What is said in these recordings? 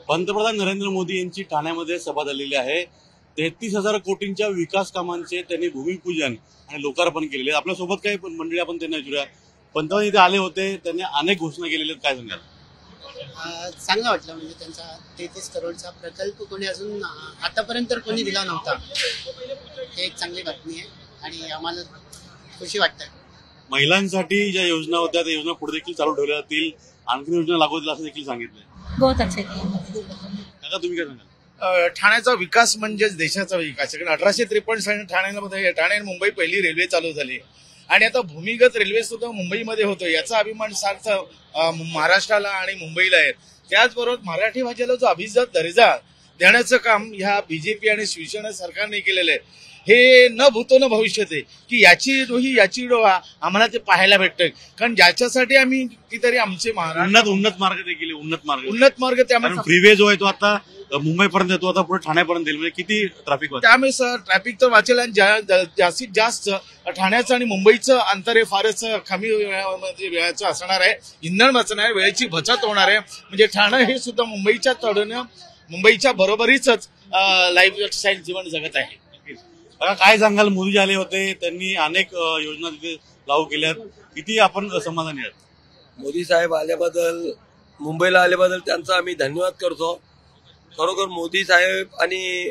पंतप्रधान नरेंद्र मोदी यांची ठाण्यामध्ये सभा झालेली आहे। 33,000 कोटींच्या विकास कामांचे त्यांनी भूमिपूजन आणि लोकार्पण केलेले। आपल्यासोबत काही मंडळी आपण त्यांना विचारूया। पंतप्रधान इथे आले होते, त्यांनी अनेक घोषणा केलेल्या, काय सांगाल? चांगलं वाटलं, म्हणजे त्यांचा 33 करोडचा प्रकल्प कोणी अजून आतापर्यंत कोणी दिला नव्हता। हे एक चांगली बातमी आहे आणि आम्हाला खुशी वाटते। महिलांसाठी ज्या योजना होत्या त्या योजना पुढे देखील चालू ठेवल्या जातील, आणखी योजना लागू होतील असं देखील सांगितलंय। बहुत अच्छे काका तुम्ही काय सांगाल? ठाण्याचा विकास म्हणजेच देशाचा विकास। 1853 साली ठाणे आणि मुंबई पहिली रेल्वे चालू झाली आणि आता भूमिगत रेल्वे सुद्धा मुंबईमध्ये होतो, याचा अभिमान सार्थ महाराष्ट्राला आणि मुंबईला आहे। त्याचबरोबर मराठी भाषेला जो अभिजात दर्जा देण्याचं काम ह्या बीजेपी आणि शिवसेना सरकारने केलेलं आहे। हे न भूतो न भविष्यत आहे की याची रोही याची डोहा आम्हाला ते पाहायला भेटतंय, कारण ज्याच्यासाठी आम्ही कितीतरी आमचे उन्नत मार्ग देखील उन्नत मार्ग त्यामुळे फ्रीवे जो आहे तो आता मुंबईपर्यंत येतो, आता पुढे ठाण्यापर्यंत येईल, म्हणजे किती ट्रॅफिक होतं त्यामुळे सर ट्रॅफिक तर वाचेल आणि जास्तीत जास्त ठाण्याचं आणि मुंबईचं अंतर हे फारच कमी वेळाचं असणार आहे। इंधन वाचणार आहे, वेळेची बचत होणार आहे। म्हणजे ठाणं हे सुद्धा मुंबईच्या तडनं मुंबईच्या बरोबरीच लाईफस्टाईल जीवन जगत आहे। काय सांगाल? मोदी आले होते, त्यांनी अनेक योजना तिथे लागू केल्यात, किती आपण समाधानी आहात? मोदी साहेब आल्याबद्दल, मुंबईला आल्याबद्दल त्यांचा आम्ही धन्यवाद करतो। खरोखर मोदी साहेब आणि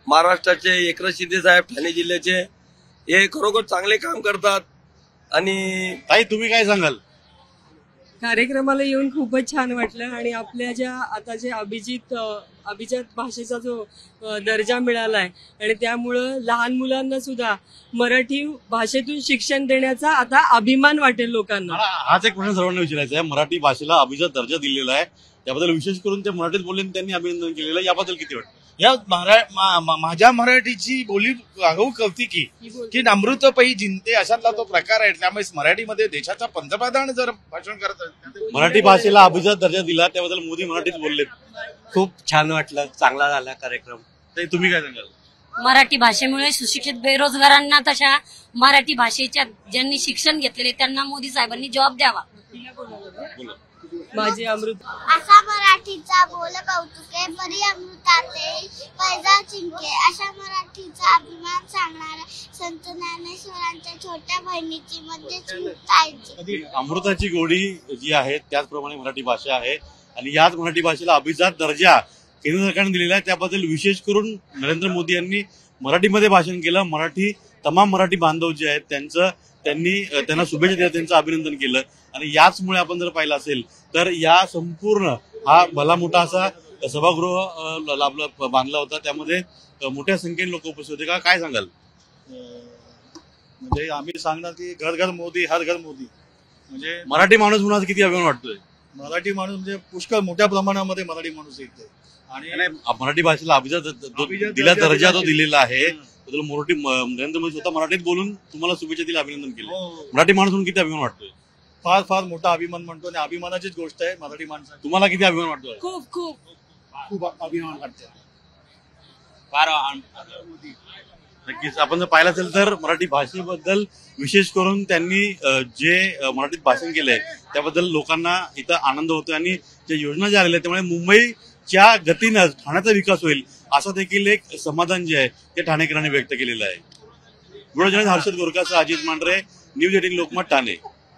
महाराष्ट्राचे एकनाथ शिंदे साहेब ठाणे जिल्ह्याचे हे खरोखर चांगले काम करतात। आणि ताई तुम्ही काय सांगाल? कार्यक्रमाला येऊन खूपच छान वाटलं आणि आपल्या ज्या आता जे अभिजात भाषेचा जो दर्जा मिळालाय आणि त्यामुळं लहान मुलांना सुद्धा मराठी भाषेतून शिक्षण देण्याचा आता अभिमान वाटेल लोकांना। हाच एक प्रश्न सर्वांना विचारायचा आहे। मराठी भाषेला अभिजात दर्जा दिलेला आहे, त्याबद्दल विशेष करून ते मराठीत बोलले, त्यांनी अभिनंदन केलेलं आहे, याबद्दल किती वाटतं? या माझ्या मराठीची बोली आगऊ कौतिकी की अमृतपई जिंते अशातला तो प्रकार आहे। त्यामुळे मराठीमध्ये देशाचा पंतप्रधान जर भाषण करत मराठी भाषेला अभिजात दर्जा दिला, त्याबद्दल मोदी मराठीत बोलले, खूप छान वाटलं, चांगला झाला कार्यक्रम। ते तुम्ही काय सांगाल? मराठी भाषेमुळे सुशिक्षित बेरोजगारांना तशा मराठी भाषेच्या ज्यांनी शिक्षण घेतलेले त्यांना मोदी साहेबांनी जॉब द्यावा। माझे अमृत असा मराठीचा बोल कौतुके परी अमृताते पैजा चिंके, अशा मराठीचा अभिमान सांगणाऱ्या संत ज्ञानेश्वरांच्या छोट्या बहिणीची म्हणजे अमृताची गोडी जी आहे त्याचप्रमाणे मराठी भाषा आहे आणि याच मराठी भाषेला अभिजात दर्जा केंद्र सरकारने दिलेला आहे। त्याबद्दल विशेष करून नरेंद्र मोदी यांनी मराठीमध्ये भाषण केलं। तमाम मराठी बांधव जे आहेत त्यांना शुभेच्छा दिल्या, त्यांचं अभिनंदन केलं आणि याचमुळे आपण जर पाहिलं असेल तर या संपूर्ण हा भला मोठा असा सभागृह बांधला होता, त्यामध्ये मोठ्या संख्येने लोक उपस्थित होते। काय सांगाल? म्हणजे आम्ही सांगणार की घर घर मोदी हर घर मोदी, म्हणजे मराठी माणूस म्हणून किती अभिमान वाटतोय? मराठी माणूस म्हणजे पुष्कळ मोठ्या प्रमाणामध्ये मराठी माणूस येते आणि मराठी भाषेला अभिजात दिला दर्जा तो दिलेला आहे। नरेंद्र मोदी स्वतः मराठीत बोलून तुम्हाला शुभेच्छा दिल्या, अभिनंदन केलं। मराठी माणूस म्हणून किती अभिमान वाटतोय? फार फार मोठा अभिमान म्हणतो आणि अभिमानाचीच गोष्ट आहे मराठी माणसाची। तुम्हाला किती अभिमान वाटतोय? खूप खूप खूप अभिमान वाटतो। नक्कीच आपण जर पाहिलं असेल तर मराठी भाषेबद्दल विशेष करून त्यांनी जे मराठीत भाषण केलंय त्याबद्दल लोकांना इथं आनंद होतोय आणि ज्या योजना ज्या आलेल्या त्यामुळे मुंबईच्या गतीनं ठाण्याचा विकास होईल असं देखील एक समाधान जे आहे ते ठाणेकरांनी व्यक्त केलेलं आहे। हर्षद गोरकासह अजित मांढरे, न्यूज 18 लोकमत, ठाणे।